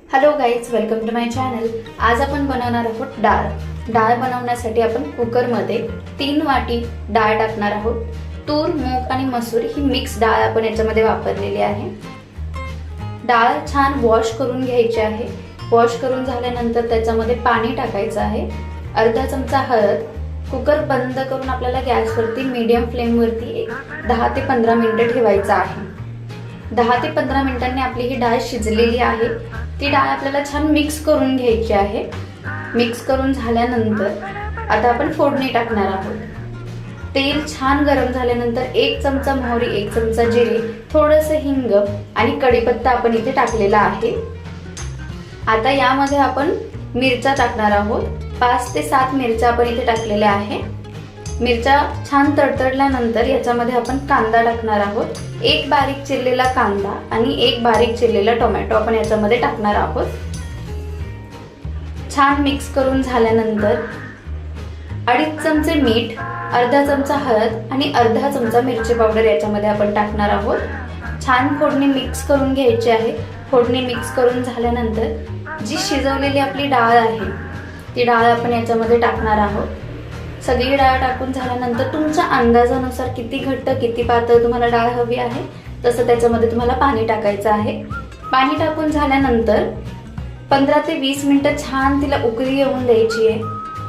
Hello guys, welcome to my channel. आज आपण बनवणार आहोत डाळ। डाळ बनवण्यासाठी आपण कुकरमध्ये 3 वाटी डाळ टाकणार आहोत। तूर, मूग आणि मसूर ही मिक्स डाळ आपण याच्यामध्ये वापरलेली आहे। डाळ छान वॉश करून घ्यायची आहे। वॉश करून झाल्यानंतर त्याच्यामध्ये पाणी टाकायचं आहे। अर्धा चमचा हळद। कुकर बंद करून आपल्याला गॅसवरती मीडियम फ्लेमवरती 10 ते 15 मिनिटं ठेवायचं आहे। 10 ते 15 मिनिटांनी आपली ही डाळ शिजलेली आहे। ती डाळ आपल्याला छान मिक्स करून घ्यायची आहे। मिक्स करून झाल्यानंतर आता आपण फोडणी टाकणार आहोत। तेल छान गरम झाल्यानंतर 1 चमचा मोहरी, 1 चमचा जिरे, थोडंसं हिंग आणि कढीपत्ता आपण इथे टाकलेला आहे। आता यामध्ये आपण मिरच्या टाकणार आहोत। 5 ते 7 मिरच्या आपण इथे टाकलेल्या आहे। मिरच्या छान तडतडल्यानंतर याच्यामध्ये आपण कांदा टाकणार आहोत। 1 बारीक चिरलेला कांदा आणि 1 बारीक चिरलेला टोमॅटो आपण याच्यामध्ये टाकणार आहोत। छान मिक्स करून झाल्यानंतर 2.5 चमचे मीठ, अर्धा चमचा हळद आणि अर्धा चमचा मिरची पावडर याच्यामध्ये आपण टाकणार आहोत। छान फोडणी मिक्स करून घ्यायची आहे। फोडणी मिक्स करून झाल्यानंतर जी शिजवलेली आपली डाळ आहे ती डाळ आपण याच्यामध्ये टाकणार आहोत। सगळी डाळ टाकून झाल्यानंतर तुमच्या अंदाजानुसार किती घट्ट किती पातळ तुम्हाला डाळ हवी आहे तसं त्याच्यामध्ये तुम्हाला पाणी टाकायचं आहे। पाणी टाकून झाल्यानंतर 15 ते 20 मिनिटं छान तिला उकळी येऊन द्यायची आहे।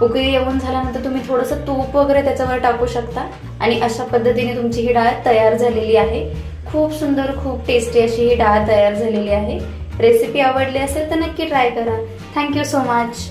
उकळी येऊन झाल्यानंतर तुम्ही थोडंसं तूप वगैरे त्याच्यावर टाकू शकता आणि अशा पद्धतीने तुमची ही डाळ तयार झालेली आहे। खूप सुंदर, खूप टेस्टी अशी ही डाळ तयार झालेली आहे। रेसिपी आवडली असेल तर नक्की ट्राय करा। Thank you so much.